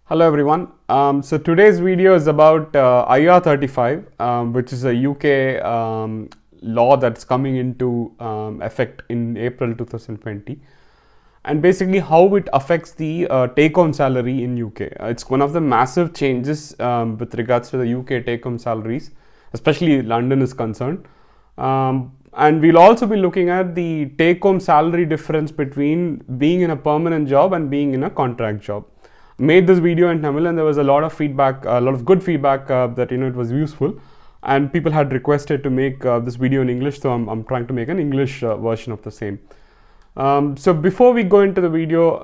Hello everyone. So today's video is about IR35, which is a UK law that's coming into effect in April 2020, and basically how it affects the take-home salary in UK. It's one of the massive changes with regards to the UK take-home salaries, especially London is concerned. And we'll also be looking at the take-home salary difference between being in a permanent job and being in a contract job. Made this video in Tamil and there was a lot of feedback, a lot of good feedback that it was useful, and people had requested to make this video in English, so I'm trying to make an English version of the same. So before we go into the video,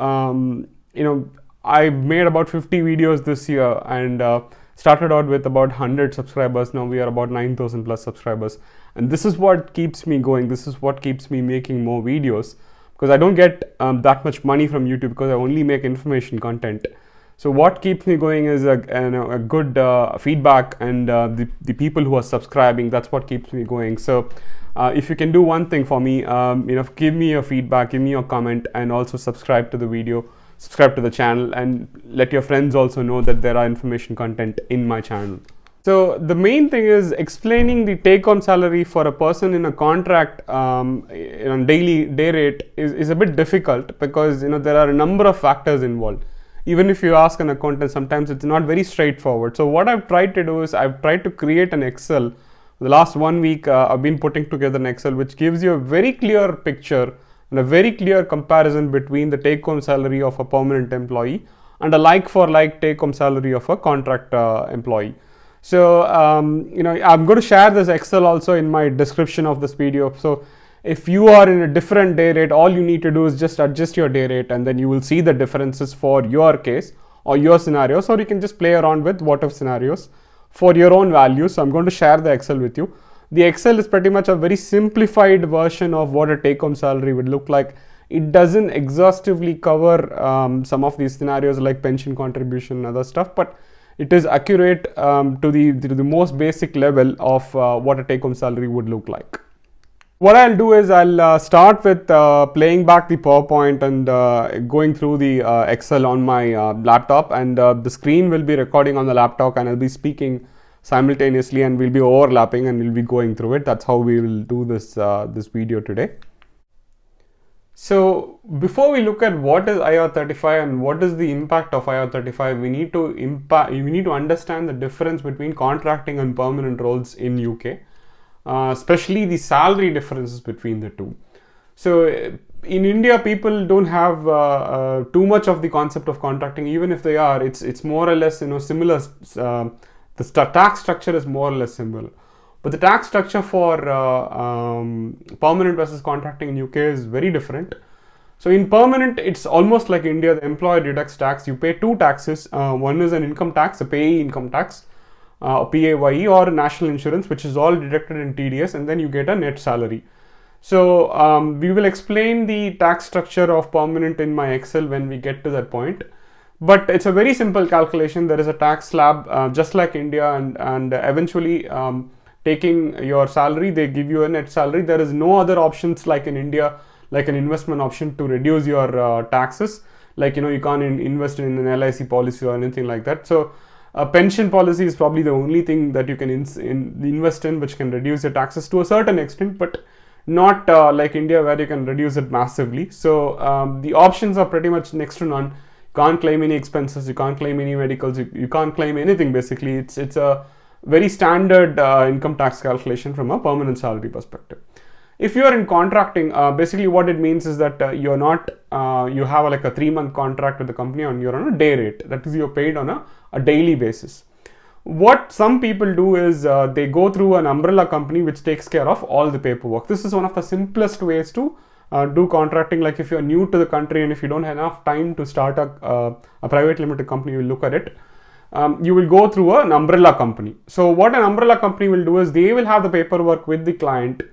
I've made about 50 videos this year and started out with about 100 subscribers. Now we are about 9,000 plus subscribers, and this is what keeps me going. This is what keeps me making more videos, because I don't get that much money from YouTube, because I only make information content. So what keeps me going is a good feedback and the people who are subscribing. That's what keeps me going. So if you can do one thing for me, give me your feedback, give me your comment, and also subscribe to the video, subscribe to the channel, and let your friends also know that there are information content in my channel. So the main thing is explaining the take-home salary for a person in a contract daily day rate is a bit difficult, because there are a number of factors involved. Even if you ask an accountant, sometimes it's not very straightforward. So what I've tried to do is I've tried to create an Excel. The last 1 week I've been putting together an Excel which gives you a very clear picture and a very clear comparison between the take-home salary of a permanent employee and a like-for-like take-home salary of a contract employee. So I'm going to share this Excel also in my description of this video. So if you are in a different day rate, all you need to do is just adjust your day rate, and then you will see the differences for your case or your scenarios, or you can just play around with whatever scenarios for your own values. So I'm going to share the Excel with you. The Excel is pretty much a very simplified version of what a take-home salary would look like. It doesn't exhaustively cover some of these scenarios like pension contribution and other stuff, but it is accurate to the most basic level of what a take-home salary would look like. What I'll do is I'll start with playing back the PowerPoint and going through the Excel on my laptop, and the screen will be recording on the laptop, and I'll be speaking simultaneously, and we'll be overlapping and we'll be going through it. That's how we will do this video today. So before we look at what is IR35 and what is the impact of IR35, we need to understand the difference between contracting and permanent roles in UK. Especially the salary differences between the two. So in India, people don't have too much of the concept of contracting. Even if they are, it's more or less similar. The tax structure is more or less similar, but the tax structure for permanent versus contracting in UK is very different. So in permanent, it's almost like India. The employer deducts tax. You pay two taxes. One is an income tax, a payee income tax, PAYE, or national insurance, which is all deducted in TDS, and then you get a net salary. So we will explain the tax structure of permanent in my Excel when we get to that point, but it's a very simple calculation. There is a tax slab just like India, and eventually taking your salary, they give you a net salary. There is no other options like in India, like an investment option to reduce your taxes, like you can't invest in an LIC policy or anything like that. So a pension policy is probably the only thing that you can invest in which can reduce your taxes to a certain extent, but not like India, where you can reduce it massively. So the options are pretty much next to none. You can't claim any expenses, you can't claim any medicals, you can't claim anything basically. It's a very standard income tax calculation from a permanent salary perspective. If you are in contracting, basically what it means is that you're not, you have like a 3-month contract with the company and you're on a day rate. That is, you're paid on a daily basis. What some people do is they go through an umbrella company which takes care of all the paperwork. This is one of the simplest ways to do contracting. Like if you're new to the country and if you don't have enough time to start a private limited company, you will look at it. You will go through an umbrella company. So what an umbrella company will do is they will have the paperwork with the client.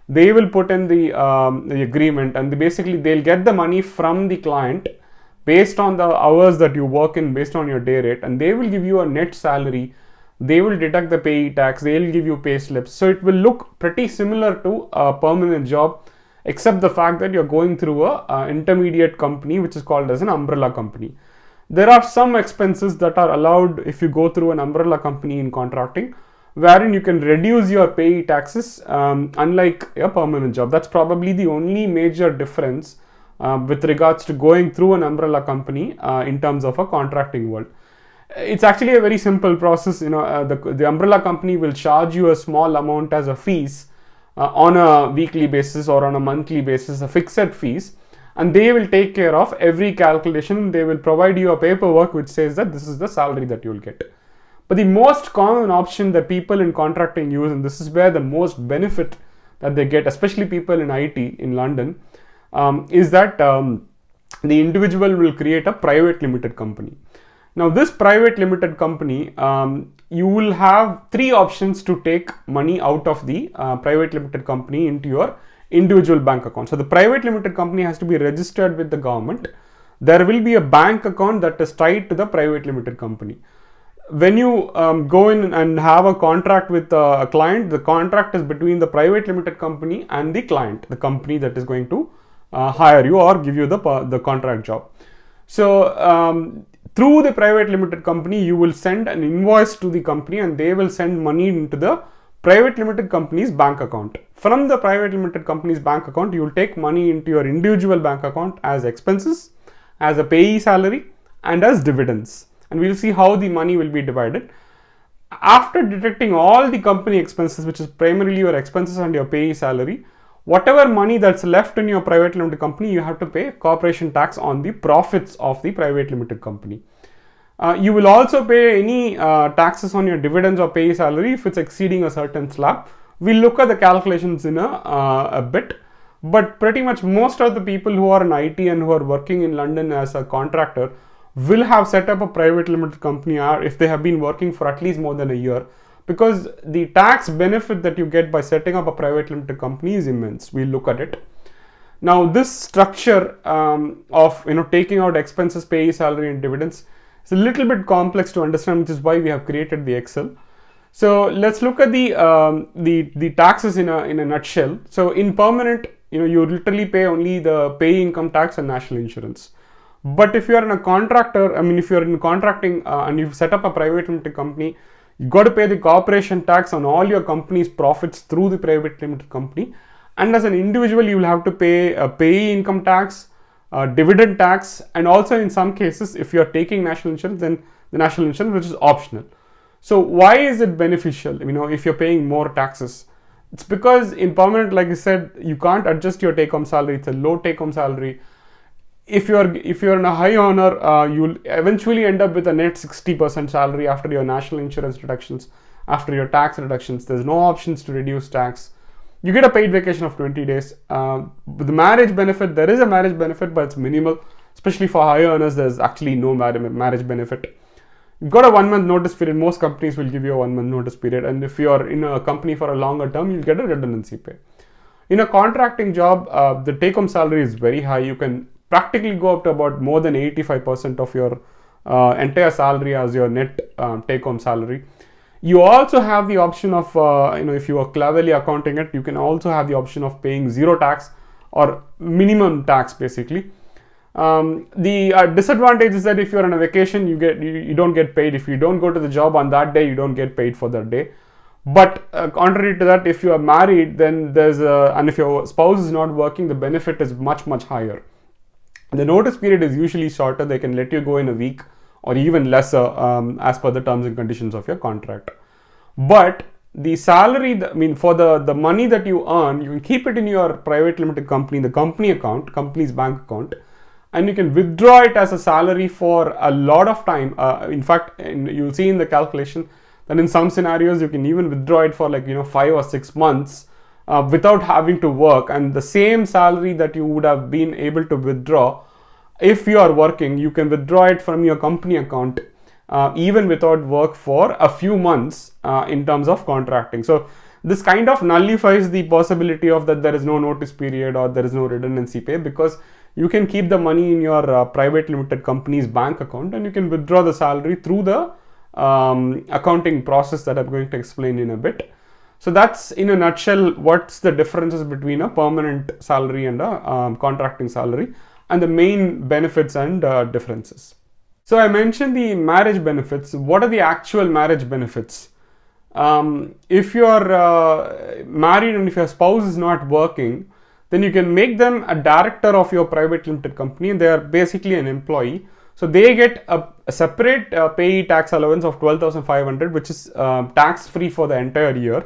They will put in the agreement, and basically they'll get the money from the client based on the hours that you work in, based on your day rate, and they will give you a net salary. They will deduct the payee tax. They'll give you pay slips. So it will look pretty similar to a permanent job, except the fact that you're going through a intermediate company which is called as an umbrella company. There are some expenses that are allowed if you go through an umbrella company in contracting, wherein you can reduce your payee taxes, unlike a permanent job. That's probably the only major difference with regards to going through an umbrella company in terms of a contracting world. It's actually a very simple process. The umbrella company will charge you a small amount as a fees on a weekly basis or on a monthly basis, a fixed fees, and they will take care of every calculation. They will provide you a paperwork which says that this is the salary that you will get. But the most common option that people in contracting use, and this is where the most benefit that they get, especially people in IT in London, is that the individual will create a private limited company. Now, this private limited company, you will have three options to take money out of the private limited company into your individual bank account. So, the private limited company has to be registered with the government. There will be a bank account that is tied to the private limited company. When you go in and have a contract with a client, the contract is between the private limited company and the client, the company that is going to hire you or give you the contract job. So, through the private limited company, you will send an invoice to the company and they will send money into the private limited company's bank account. From the private limited company's bank account, you will take money into your individual bank account as expenses, as a payee salary, and as dividends. And we'll see how the money will be divided. After deducting all the company expenses, which is primarily your expenses and your payee salary, whatever money that's left in your private limited company, you have to pay corporation tax on the profits of the private limited company. You will also pay any taxes on your dividends or pay salary if it's exceeding a certain slab. We'll look at the calculations in a bit, but pretty much most of the people who are in IT and who are working in London as a contractor will have set up a private limited company, or if they have been working for at least more than a year, because the tax benefit that you get by setting up a private limited company is immense. We'll look at it. Now, this structure of taking out expenses, pay salary, and dividends is a little bit complex to understand, which is why we have created the Excel. So let's look at the taxes in a nutshell. So in permanent, you literally pay only the pay income tax and national insurance. But if you are in a contractor, if you're in contracting and you've set up a private limited company, you got to pay the corporation tax on all your company's profits through the private limited company. And as an individual, you will have to pay a pay income tax, dividend tax, and also in some cases, if you are taking national insurance, then the national insurance, which is optional. So why is it beneficial, if you're paying more taxes? It's because in permanent, like I said, you can't adjust your take-home salary. It's a low take-home salary. If you're in a high earner, you'll eventually end up with a net 60% salary after your national insurance deductions, after your tax reductions. There's no options to reduce tax. You get a paid vacation of 20 days. With the marriage benefit, there is a marriage benefit, but it's minimal. Especially for high earners, there's actually no marriage benefit. You've got a 1 month notice period. Most companies will give you a 1 month notice period. And if you're in a company for a longer term, you'll get a redundancy pay. In a contracting job, the take-home salary is very high. You can practically go up to about more than 85% of your entire salary as your net take-home salary. You also have the option of, if you are cleverly accounting it, you can also have the option of paying zero tax or minimum tax basically. The disadvantage is that if you're on a vacation, you don't get paid. If you don't go to the job on that day, you don't get paid for that day. But contrary to that, if you are married, then and if your spouse is not working, the benefit is much, much higher. The notice period is usually shorter. They can let you go in a week or even lesser as per the terms and conditions of your contract. But the salary, for the money that you earn, you can keep it in your private limited company, the company account, company's bank account, and you can withdraw it as a salary for a lot of time. In fact, you'll see in the calculation that in some scenarios, you can even withdraw it for 5 or 6 months without having to work, and the same salary that you would have been able to withdraw if you are working, you can withdraw it from your company account even without work for a few months in terms of contracting. So this kind of nullifies the possibility of that there is no notice period or there is no redundancy pay, because you can keep the money in your private limited company's bank account and you can withdraw the salary through the accounting process that I'm going to explain in a bit. So that's in a nutshell what's the differences between a permanent salary and a contracting salary, and the main benefits and differences. So I mentioned the marriage benefits. What are the actual marriage benefits? If you are married and if your spouse is not working, then you can make them a director of your private limited company, and they are basically an employee. So they get a separate payee tax allowance of 12,500, which is tax free for the entire year.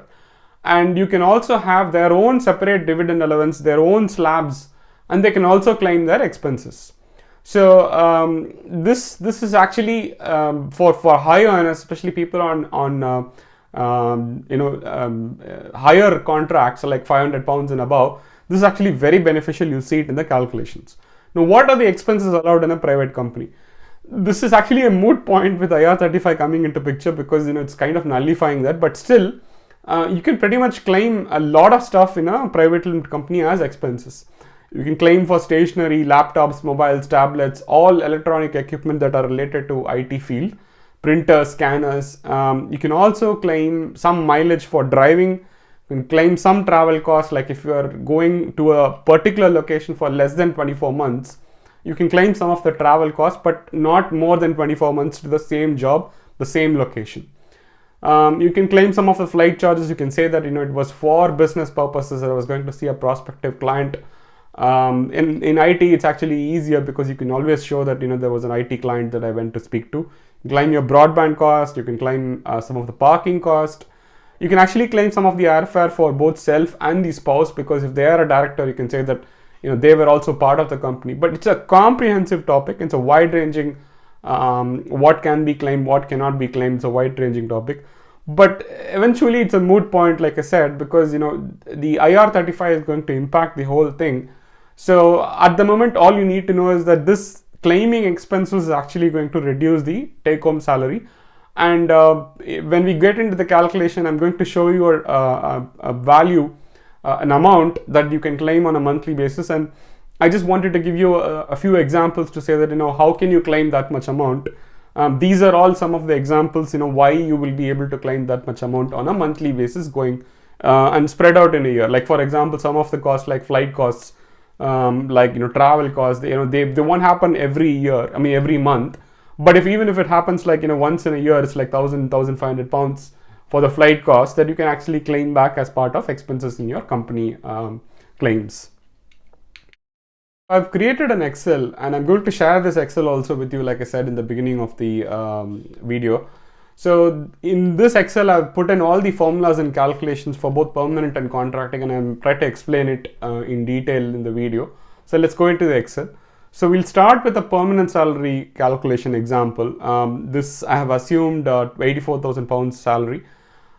And you can also have their own separate dividend allowance, their own slabs, and they can also claim their expenses. So this is actually for high earners, especially people on higher contracts like 500 pounds and above. This is actually very beneficial. You see it in the calculations. Now, what are the expenses allowed in a private company? This is actually a moot point with IR35 coming into picture, because it's kind of nullifying that, but still you can pretty much claim a lot of stuff in a private limited company as expenses. You can claim for stationery, laptops, mobiles, tablets, all electronic equipment that are related to IT field, printers, scanners. You can also claim some mileage for driving. You can claim some travel costs, like if you are going to a particular location for less than 24 months, you can claim some of the travel costs, but not more than 24 months to the same job, the same location. You can claim some of the flight charges. You can say that it was for business purposes, that I was going to see a prospective client. In IT, it's actually easier because you can always show that there was an IT client that I went to speak to. You can claim your broadband cost. You can claim some of the parking cost. You can actually claim some of the airfare for both self and the spouse, because if they are a director, you can say that they were also part of the company. But it's a comprehensive topic. It's a wide-ranging what can be claimed, what cannot be claimed. It's a wide-ranging topic. But eventually, it's a moot point, like I said, because the IR35 is going to impact the whole thing. So at the moment, all you need to know is that this claiming expenses is actually going to reduce the take-home salary. And when we get into the calculation, I'm going to show you a value, an amount that you can claim on a monthly basis. And I just wanted to give you a few examples to say that how can you claim that much amount. These are all some of the examples why you will be able to claim that much amount on a monthly basis going and spread out in a year. Like for example, some of the costs like flight costs, travel costs, they won't happen every year, every month. But even if it happens like once in a year, it's like 1,500 pounds for the flight cost that you can actually claim back as part of expenses in your company claims. I've created an Excel, and I'm going to share this Excel also with you, like I said in the beginning of the video. So in this Excel, I've put in all the formulas and calculations for both permanent and contracting, and I'm trying to explain it in detail in the video. So let's go into the Excel. So we'll start with a permanent salary calculation example. This I have assumed 84,000 pounds salary,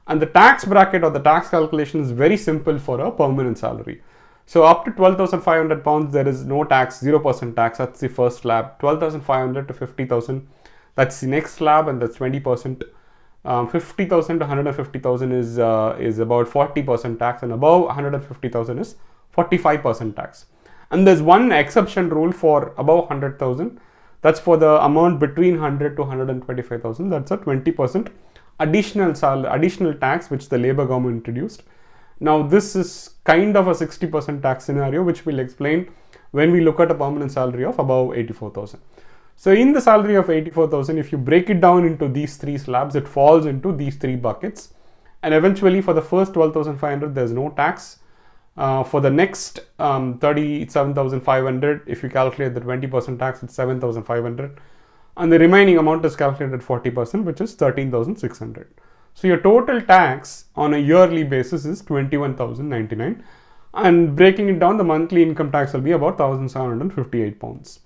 and the tax bracket or the tax calculation is very simple for a permanent salary. So up to 12,500 pounds, there is no tax, 0% tax. That's the first slab. 12,500 to 50,000, that's the next slab, and that's 20%. 50,000 to 150,000 is about 40% tax, and above 150,000 is 45% tax. And there's one exception rule for above 100,000. That's for the amount between 100 to 125,000. That's a 20% additional tax which the Labour government introduced. Now this is kind of a 60% tax scenario, which we'll explain when we look at a permanent salary of above 84,000. So in the salary of 84,000, if you break it down into these three slabs, it falls into these three buckets. And eventually for the first 12,500, there's no tax. For the next 37,500, if you calculate the 20% tax, it's 7,500. And the remaining amount is calculated 40%, which is 13,600. So your total tax on a yearly basis is 21,099. And breaking it down, the monthly income tax will be about 1,758 pounds.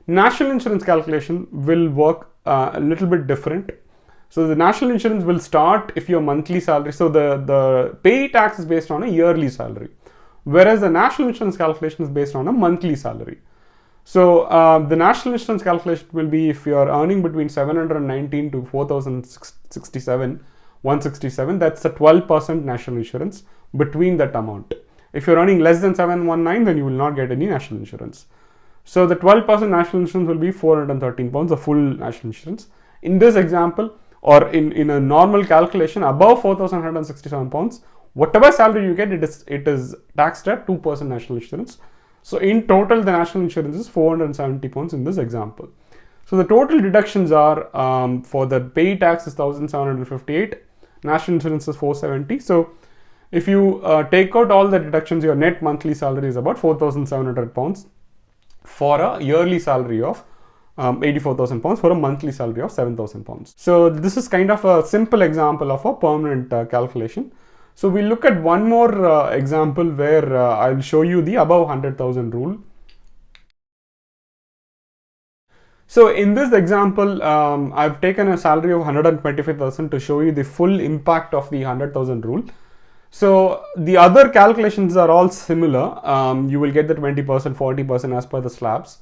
National insurance calculation will work a little bit different. So the national insurance will start if your monthly salary, so the pay tax is based on a yearly salary, whereas the national insurance calculation is based on a monthly salary. So the national insurance calculation will be if you are earning between 719 to 167, that's a 12% national insurance between that amount. If you're earning less than 719, then you will not get any national insurance. So the 12% national insurance will be 413 pounds, the full national insurance. In this example, or in a normal calculation, above 4,167 pounds, whatever salary you get, it is taxed at 2% national insurance. So in total, the national insurance is 470 pounds in this example. So the total deductions are for the pay tax is 1,758, national insurance is 470. So if you take out all the deductions, your net monthly salary is about 4,700 pounds for a yearly salary of 84,000 pounds for a monthly salary of 7,000 pounds. So this is kind of a simple example of a permanent calculation. So we'll look at one more example where I'll show you the above 100,000 rule. So in this example, I've taken a salary of 125,000 to show you the full impact of the 100,000 rule. So the other calculations are all similar. You will get the 20%, 40% as per the slabs.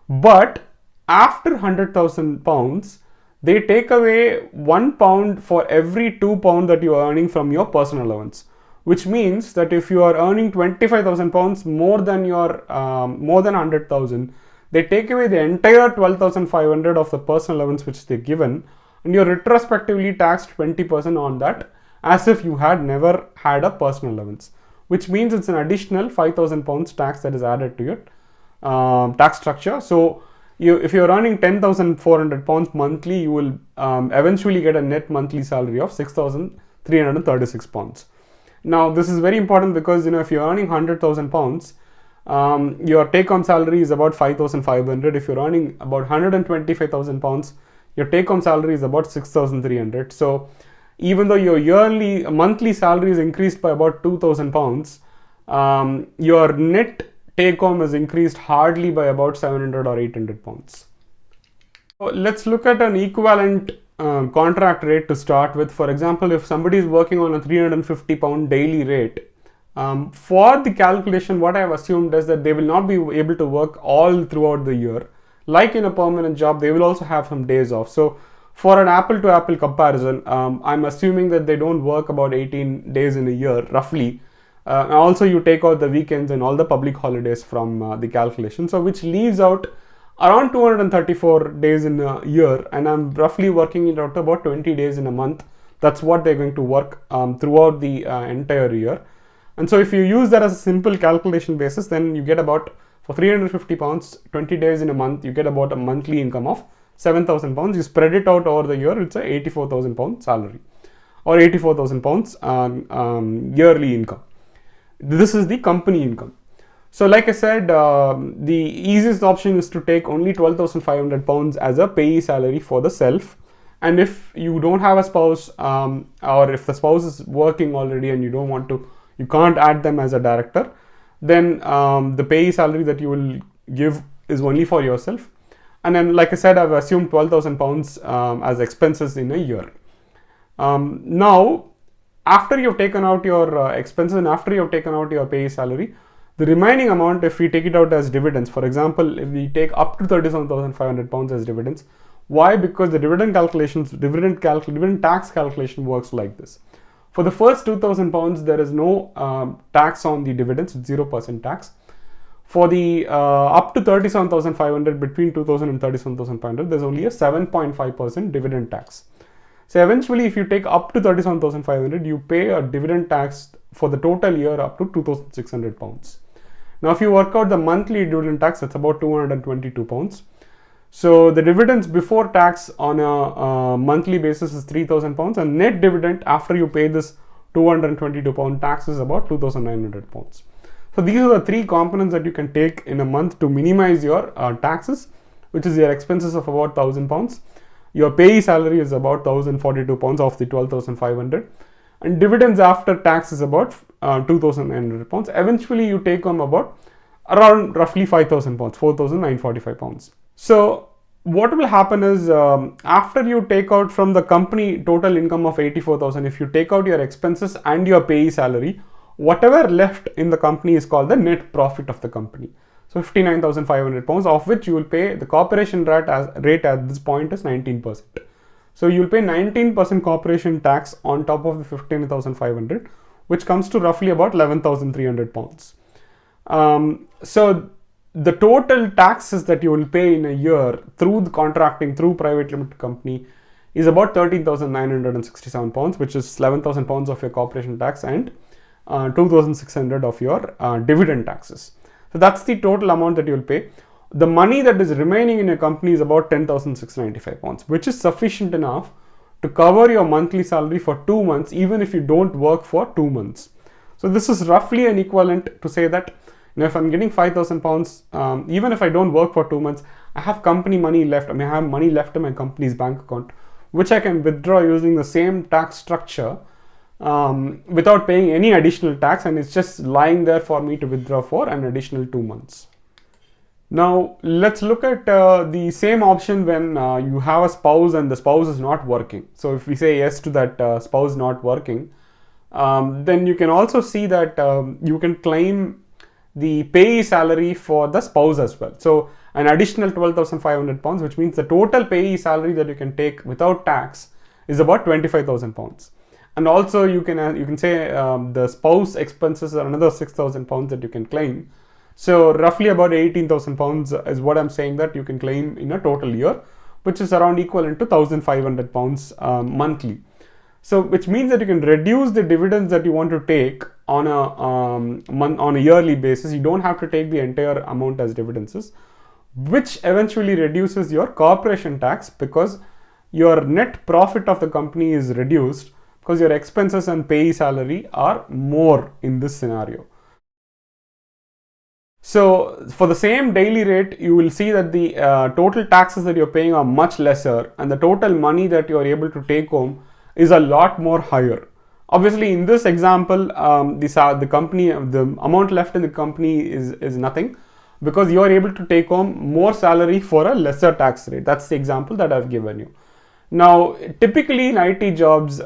But after 100,000 pounds, they take away £1 for every £2 that you are earning from your personal allowance. Which means that if you are earning 25,000 pounds more than your more than 100,000, they take away the entire 12,500 of the personal allowance which they given, and you're retrospectively taxed 20% on that, as if you had never had a personal allowance, which means it's an additional 5,000 pounds tax that is added to your tax structure. So if you're earning 10,400 pounds monthly, you will eventually get a net monthly salary of 6,336 pounds. Now this is very important because if you're earning 100,000 pounds, your take-home salary is about 5,500. If you're earning about 125,000 pounds, your take-home salary is about 6,300. So even though your monthly salary is increased by about 2,000 pounds, your net take-home is increased hardly by about 700 or 800 pounds. So let's look at an equivalent contract rate to start with. For example, if somebody is working on a 350 pound daily rate, for the calculation, what I have assumed is that they will not be able to work all throughout the year. Like in a permanent job, they will also have some days off. So for an apple to apple comparison, I'm assuming that they don't work about 18 days in a year roughly. Also you take out the weekends and all the public holidays from the calculation, so which leaves out around 234 days in a year, and I'm roughly working it out about 20 days in a month. That's what they're going to work throughout the entire year. And so if you use that as a simple calculation basis, then you get about, for 350 pounds, 20 days in a month, you get about a monthly income of 7,000 pounds. You spread it out over the year, it's a 84,000 pound salary or 84,000 pounds yearly income. This is the company income. So like I said, the easiest option is to take only 12,500 pounds as a payee salary for the self. And if you don't have a spouse, or if the spouse is working already and you can't add them as a director, then the payee salary that you will give is only for yourself. And then, like I said, I've assumed 12,000 pounds as expenses in a year. Now, after you've taken out your expenses and after you've taken out your pay salary, the remaining amount, if we take it out as dividends, for example, if we take up to 37,500 pounds as dividends, why? Because the dividend tax calculation works like this. For the first 2,000 pounds, there is no tax on the dividends, it's 0% tax. For the up to 37,500, between 2,000 and 37,500, there's only a 7.5% dividend tax. So eventually, if you take up to 37,500, you pay a dividend tax for the total year up to 2,600 pounds. Now, if you work out the monthly dividend tax, it's about 222 pounds. So the dividends before tax on a monthly basis is 3,000 pounds, and net dividend after you pay this 222 pound tax is about 2,900 pounds. So these are the three components that you can take in a month to minimize your taxes, which is your expenses of about 1,000 pounds. Your payee salary is about 1,042 pounds of the 12,500, and dividends after tax is about 2,900 pounds. Eventually, you take home about around roughly 5,000 pounds, 4,945 pounds. So what will happen is after you take out from the company total income of 84,000, if you take out your expenses and your payee salary, whatever left in the company is called the net profit of the company. So 59,500 pounds, of which you will pay the corporation rate at this point is 19%. So you will pay 19% corporation tax on top of the 15,500, which comes to roughly about 11,300 pounds. So the total taxes that you will pay in a year through the contracting, through private limited company, is about 13,967 pounds, which is 11,000 pounds of your corporation tax and 2,600 of your dividend taxes. So that's the total amount that you will pay. the money that is remaining in your company is about £10,695, which is sufficient enough to cover your monthly salary for 2 months, even if you don't work for 2 months. So this is roughly an equivalent to say that, if I'm getting £5,000, even if I don't work for 2 months, I have company money left. I have money left in my company's bank account, which I can withdraw using the same tax structure without paying any additional tax, and it's just lying there for me to withdraw for an additional 2 months. Now let's look at the same option when you have a spouse and the spouse is not working. So if we say yes to that spouse not working, then you can also see that you can claim the payee salary for the spouse as well. So an additional £12,500, which means the total payee salary that you can take without tax is about £25,000. And also you can say the spouse expenses are another £6,000 that you can claim. So roughly about £18,000 is what I'm saying that you can claim in a total year, which is around equivalent to £1,500 monthly. So which means that you can reduce the dividends that you want to take on a yearly basis. You don't have to take the entire amount as dividends, which eventually reduces your corporation tax, because your net profit of the company is reduced because your expenses and payee salary are more in this scenario. So for the same daily rate, you will see that the total taxes that you're paying are much lesser, and the total money that you're able to take home is a lot more higher. Obviously, in this example, the amount left in the company is nothing, because you are able to take home more salary for a lesser tax rate. That's the example that I've given you. Now, typically in IT jobs,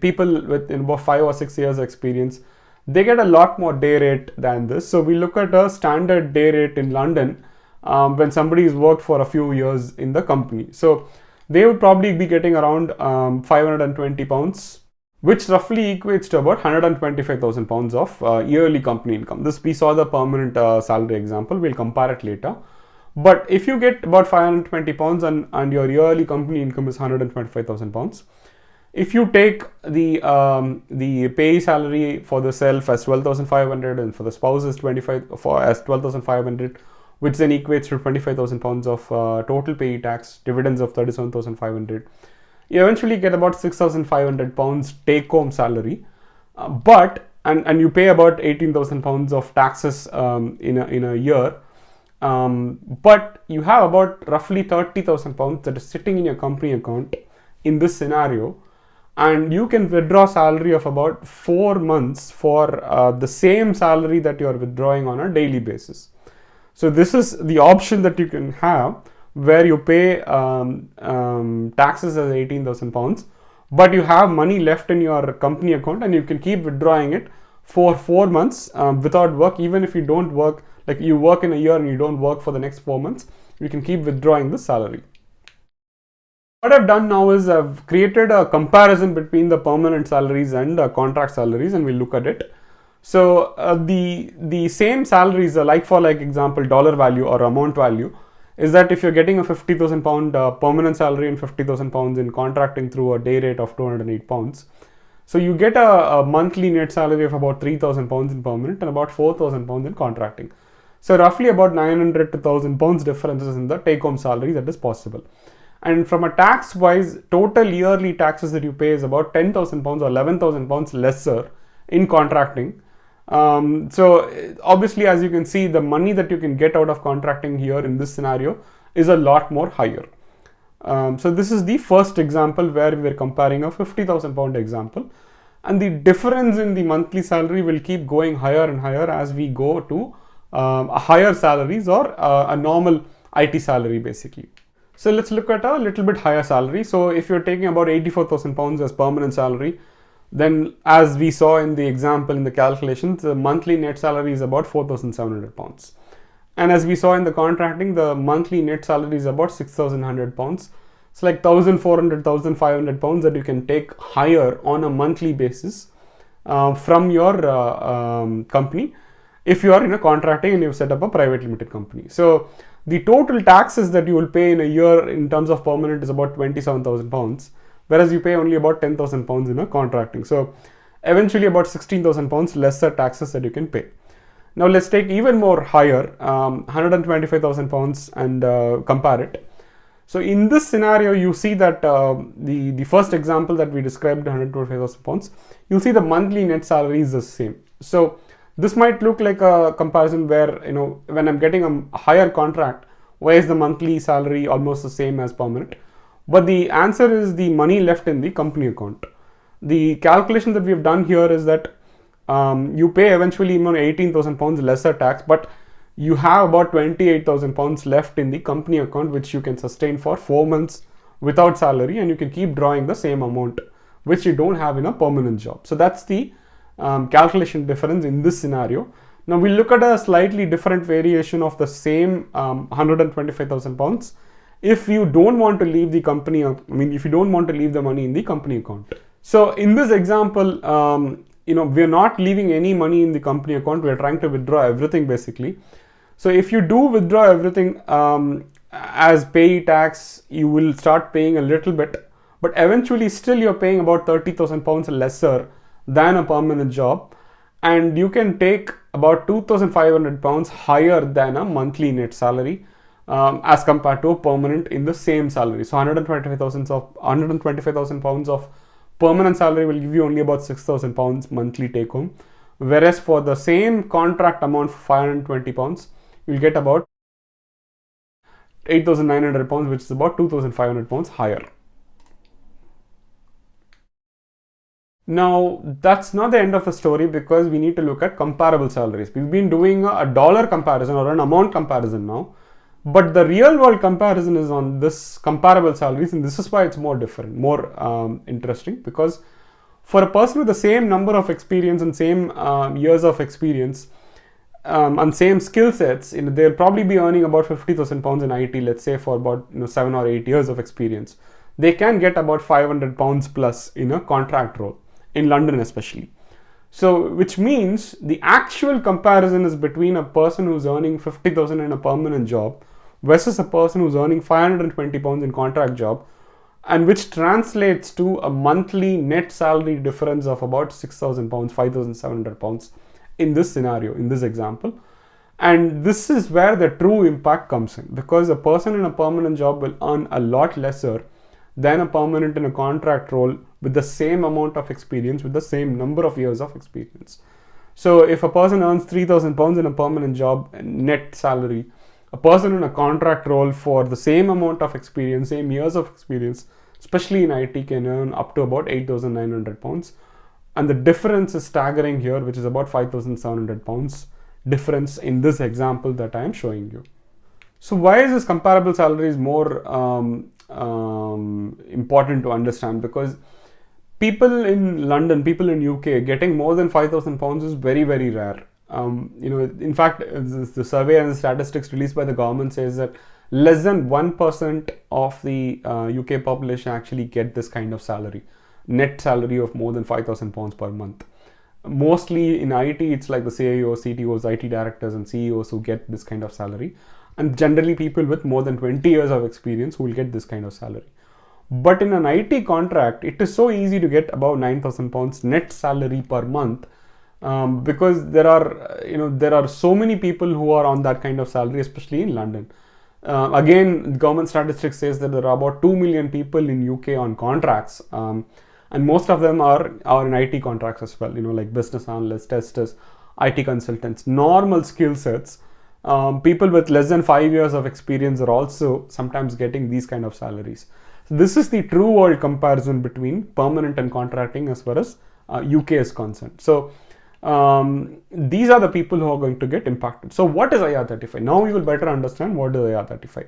people with about 5 or 6 years experience, they get a lot more day rate than this. So we look at a standard day rate in London when somebody has worked for a few years in the company. So they would probably be getting around £520, which roughly equates to about £125,000 of yearly company income. This, we saw the permanent salary example. We'll compare it later. But if you get about £520 and your yearly company income is £125,000, if you take the pay salary for the self as 12,500 and for the spouse as 12,500, which then equates to £25,000 of total pay tax, dividends of 37,500, you eventually get about £6,500 take home salary, and you pay about £18,000 of taxes in a year. But you have about roughly £30,000 that is sitting in your company account in this scenario, and you can withdraw salary of about 4 months for the same salary that you are withdrawing on a daily basis. So this is the option that you can have, where you pay taxes as £18,000, but you have money left in your company account and you can keep withdrawing it for 4 months without work. Even if you don't work, like you work in a year and you don't work for the next 4 months, you can keep withdrawing the salary. What I've done now is I've created a comparison between the permanent salaries and contract salaries, and we'll look at it. So the same salaries, a like for like example, dollar value or amount value, is that if you're getting a £50,000 permanent salary and £50,000 in contracting through a day rate of £208, so you get a monthly net salary of about £3,000 in permanent and about £4,000 in contracting. So roughly about £900 to £1,000 differences in the take home salary that is possible. And from a tax wise, total yearly taxes that you pay is about £10,000 or £11,000 lesser in contracting. So obviously, as you can see, the money that you can get out of contracting here in this scenario is a lot more higher. So this is the first example where we're comparing a £50,000 example, and the difference in the monthly salary will keep going higher and higher as we go to higher salaries or a normal IT salary basically. So let's look at a little bit higher salary. So if you're taking about £84,000 as permanent salary, then as we saw in the example in the calculations, the monthly net salary is about £4,700. And as we saw in the contracting, the monthly net salary is about £6,100. It's like £1,400, £1,500 that you can take higher on a monthly basis from your company if you are in a contracting and you've set up a private limited company. So the total taxes that you will pay in a year in terms of permanent is about £27,000, whereas you pay only about £10,000 in a contracting. So eventually about £16,000 lesser taxes that you can pay. Now let's take even more higher, 125,000 pounds, and compare it. So in this scenario, you see that the first example that we described, 125,000 pounds, you'll see the monthly net salary is the same. So this might look like a comparison where, you know, when I'm getting a higher contract, why is the monthly salary almost the same as permanent? But the answer is the money left in the company account. The calculation that we've done here is that you pay eventually 18,000 pounds lesser tax, but you have about 28,000 pounds left in the company account, which you can sustain for 4 months without salary, and you can keep drawing the same amount, which you don't have in a permanent job. So that's the calculation difference in this scenario. Now we'll look at a slightly different variation of the same 125,000 pounds. If you don't want to leave the company, if you don't want to leave the money in the company account. So in this example, we're not leaving any money in the company account. We're trying to withdraw everything basically. So if you do withdraw everything as pay tax, you will start paying a little bit, but eventually still you're paying about 30,000 pounds lesser than a permanent job, and you can take about 2,500 pounds higher than a monthly net salary as compared to a permanent in the same salary. So 125,000 pounds of permanent salary will give you only about 6,000 pounds monthly take home, whereas for the same contract amount for 520 pounds, you'll get about 8,900 pounds, which is about 2,500 pounds higher. Now, that's not the end of the story, because we need to look at comparable salaries. We've been doing a dollar comparison or an amount comparison now, but the real world comparison is on this comparable salaries, and this is why it's more different, more interesting, because for a person with the same number of experience and same years of experience and same skill sets, they'll probably be earning about 50,000 pounds in IT, let's say for about 7 or 8 years of experience. They can get about 500 pounds plus in a contract role, in London especially. So which means the actual comparison is between a person who's earning 50,000 in a permanent job versus a person who's earning 520 pounds in contract job, and which translates to a monthly net salary difference of about 6,000 pounds, 5,700 pounds in this scenario, in this example. And this is where the true impact comes in, because a person in a permanent job will earn a lot lesser than a permanent in a contract role with the same amount of experience, with the same number of years of experience. So if a person earns 3,000 pounds in a permanent job net salary, a person in a contract role for the same amount of experience, same years of experience, especially in IT, can earn up to about 8,900 pounds. And the difference is staggering here, which is about 5,700 pounds difference in this example that I am showing you. So why is this comparable salaries more important to understand? Because people in London, people in UK getting more than 5,000 pounds is very, very rare. In fact, the survey and the statistics released by the government says that less than 1% of the UK population actually get this kind of salary, net salary of more than 5,000 pounds per month. Mostly in IT, it's like the CIOs, CTOs, IT directors and CEOs who get this kind of salary. And generally people with more than 20 years of experience who will get this kind of salary. But in an IT contract, it is so easy to get about 9,000 pounds net salary per month, because there are so many people who are on that kind of salary, especially in London. Again, government statistics says that there are about 2 million people in UK on contracts, and most of them are in IT contracts as well, like business analysts, testers, IT consultants, normal skill sets. People with less than 5 years of experience are also sometimes getting these kind of salaries. So this is the true world comparison between permanent and contracting as far as UK is concerned. So these are the people who are going to get impacted. So what is IR35? Now you will better understand what is IR35.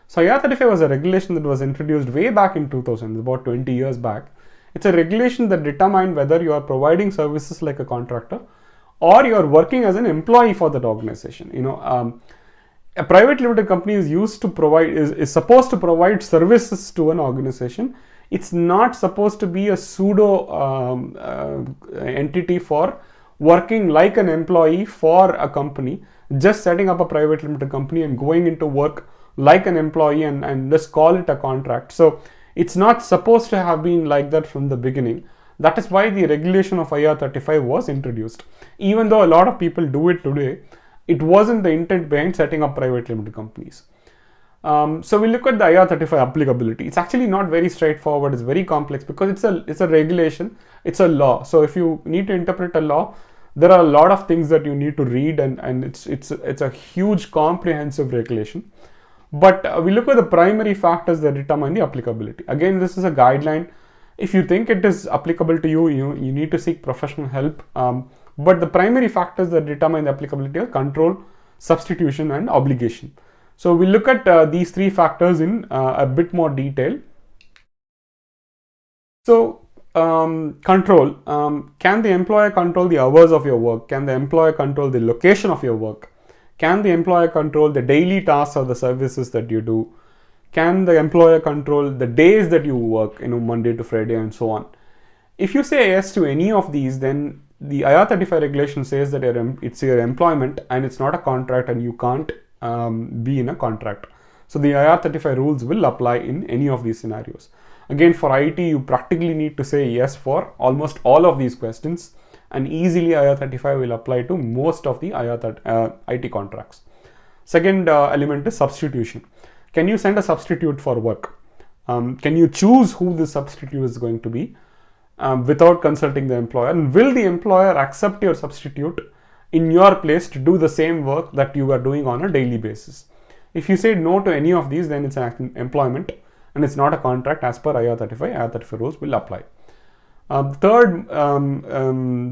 So IR35 was a regulation that was introduced way back in 2000, about 20 years back. It's a regulation that determined whether you are providing services like a contractor or you are working as an employee for that organization. A private limited company is supposed to provide services to an organization. It's not supposed to be a pseudo entity for working like an employee for a company, just setting up a private limited company and going into work like an employee and let's call it a contract. So it's not supposed to have been like that from the beginning. That is why the regulation of IR35 was introduced. Even though a lot of people do it today, it wasn't the intent behind setting up private limited companies. So we look at the IR35 applicability. It's actually not very straightforward. It's very complex because it's a regulation. It's a law. So if you need to interpret a law, there are a lot of things that you need to read, and it's a huge comprehensive regulation. But we look at the primary factors that determine the applicability. Again, this is a guideline. If you think it is applicable to you, you need to seek professional help. But the primary factors that determine the applicability are control, substitution, and obligation. So we look at these three factors in a bit more detail. So control, can the employer control the hours of your work? Can the employer control the location of your work? Can the employer control the daily tasks or the services that you do? Can the employer control the days that you work, Monday to Friday and so on? If you say yes to any of these, then the IR35 regulation says that it's your employment and it's not a contract, and you can't be in a contract. So the IR35 rules will apply in any of these scenarios. Again, for IT, you practically need to say yes for almost all of these questions, and easily IR35 will apply to most of the IT contracts. Second element is substitution. Can you send a substitute for work? Can you choose who the substitute is going to be without consulting the employer? And will the employer accept your substitute in your place to do the same work that you are doing on a daily basis? If you say no to any of these, then it's an employment and it's not a contract as per IR35. IR35 rules will apply. Third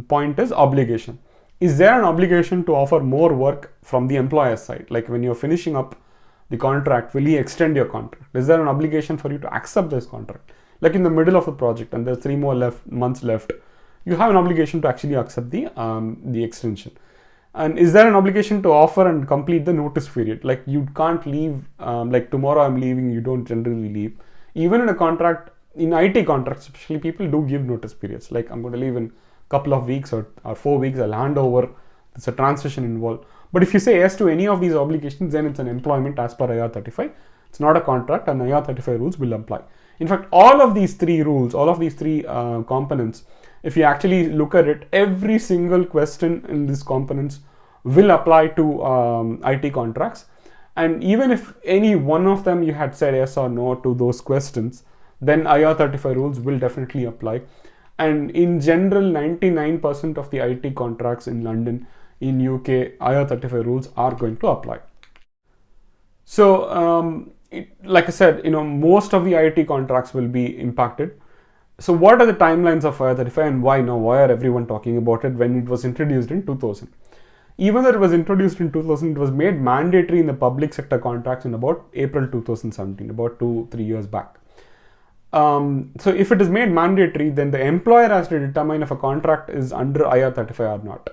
point is obligation. Is there an obligation to offer more work from the employer's side? Like when you're finishing up the contract, will he extend your contract? Is there an obligation for you to accept this contract? Like in the middle of the project and there's 3 more months left, you have an obligation to actually accept the extension. And is there an obligation to offer and complete the notice period? Like you can't leave, like tomorrow I'm leaving, you don't generally leave. Even in a contract, in IT contracts especially, people do give notice periods. Like I'm going to leave in a couple of weeks or 4 weeks, I'll hand over. There's a transition involved. But if you say yes to any of these obligations, then it's an employment as per IR35. It's not a contract, and IR35 rules will apply. In fact, all of these three rules, all of these three components, if you actually look at it, every single question in these components will apply to IT contracts. And even if any one of them you had said yes or no to those questions, then IR35 rules will definitely apply. And in general, 99% of the IT contracts in London, in UK, IR35 rules are going to apply. So, like I said, most of the IT contracts will be impacted. So what are the timelines of IR35 and why now? Why are everyone talking about it when it was introduced in 2000? Even though it was introduced in 2000, it was made mandatory in the public sector contracts in about April 2017, about 2-3 years back. So if it is made mandatory, then the employer has to determine if a contract is under IR35 or not.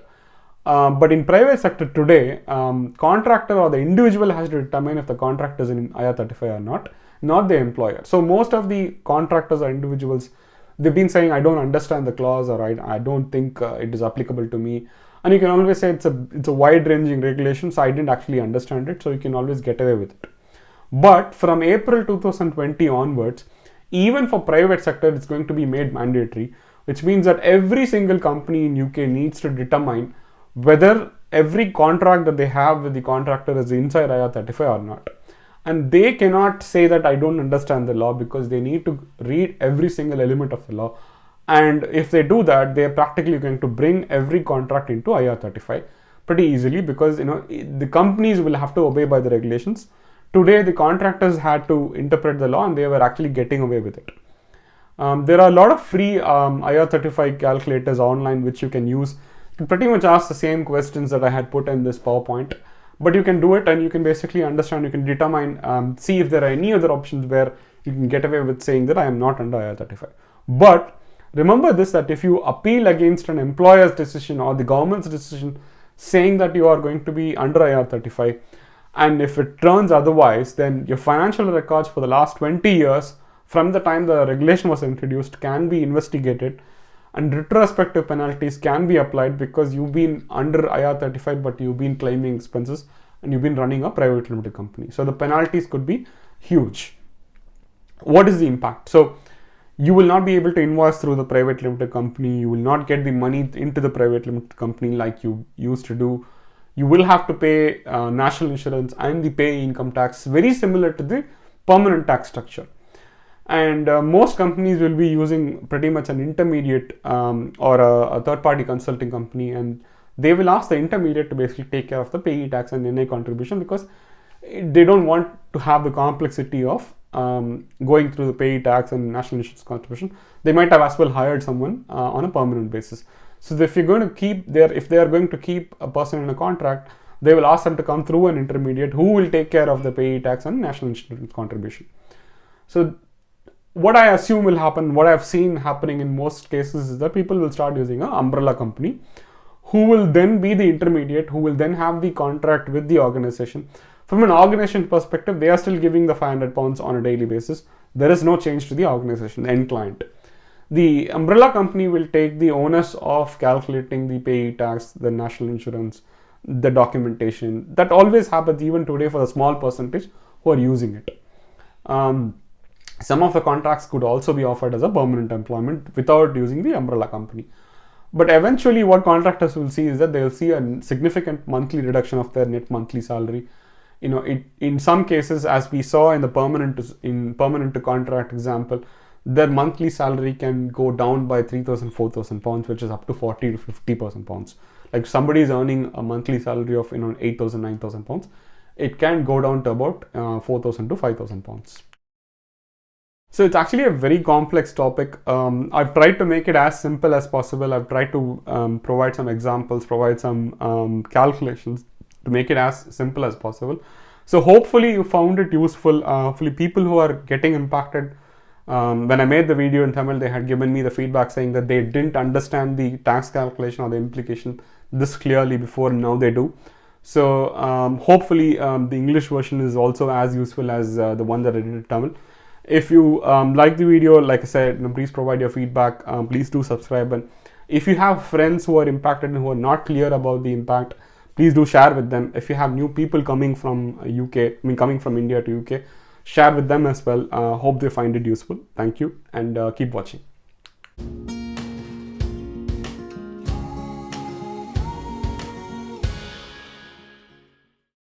But in private sector today, contractor or the individual has to determine if the contract is in IR35 or not the employer. So most of the contractors or individuals, they've been saying, I don't understand the clause, or I don't think it is applicable to me. And you can always say it's a wide-ranging regulation, so I didn't actually understand it, so you can always get away with it. But from April 2020 onwards, even for private sector, it's going to be made mandatory, which means that every single company in UK needs to determine whether every contract that they have with the contractor is inside IR35 or not. And they cannot say that I don't understand the law, because they need to read every single element of the law. And if they do that, they are practically going to bring every contract into IR35 pretty easily, because the companies will have to obey by the regulations. Today, the contractors had to interpret the law and they were actually getting away with it. There are a lot of free IR35 calculators online which you can use. You can pretty much ask the same questions that I had put in this PowerPoint, but you can do it and you can basically understand, you can determine, see if there are any other options where you can get away with saying that I am not under IR35. But remember this, that if you appeal against an employer's decision or the government's decision saying that you are going to be under IR35, and if it turns otherwise, then your financial records for the last 20 years from the time the regulation was introduced can be investigated, and retrospective penalties can be applied because you've been under IR35 but you've been claiming expenses and you've been running a private limited company. So the penalties could be huge. What is the impact? So You will not be able to invoice through the private limited company. You will not get the money into the private limited company like you used to do. You will have to pay national insurance and the pay income tax, very similar to the permanent tax structure. And most companies will be using pretty much an intermediate or a third-party consulting company, and they will ask the intermediate to basically take care of the payee tax and NI contribution, because they don't want to have the complexity of going through the payee tax and national insurance contribution. They might have as well hired someone on a permanent basis. So if you're going to keep if they are going to keep a person in a contract, they will ask them to come through an intermediate who will take care of the payee tax and national insurance contribution. So what I assume will happen, what I've seen happening in most cases, is that people will start using an umbrella company who will then be the intermediate, who will then have the contract with the organization. From an organization perspective, they are still giving the £500 on a daily basis. There is no change to the organization, the end client. The umbrella company will take the onus of calculating the payee tax, the national insurance, the documentation. That always happens even today for the small percentage who are using it. Some of the contracts could also be offered as a permanent employment without using the umbrella company. But eventually what contractors will see is that they'll see a significant monthly reduction of their net monthly salary. In some cases, as we saw in the permanent to contract example, their monthly salary can go down by 3,000, 4,000 pounds, which is up to 40 to 50,000 pounds. Like somebody is earning a monthly salary of 8,000, 9,000 pounds, it can go down to about 4,000 to 5,000 pounds. So it's actually a very complex topic. I've tried to make it as simple as possible. I've tried to provide some examples, provide some calculations to make it as simple as possible. So hopefully you found it useful. Hopefully people who are getting impacted, when I made the video in Tamil, they had given me the feedback saying that they didn't understand the tax calculation or the implication this clearly before, now they do. So hopefully the English version is also as useful as the one that I did in Tamil. If you like the video, like I said, please provide your feedback. Please do subscribe. And if you have friends who are impacted and who are not clear about the impact, please do share with them. If you have new people coming from coming from India to UK, share with them as well. Hope they find it useful. Thank you, and keep watching.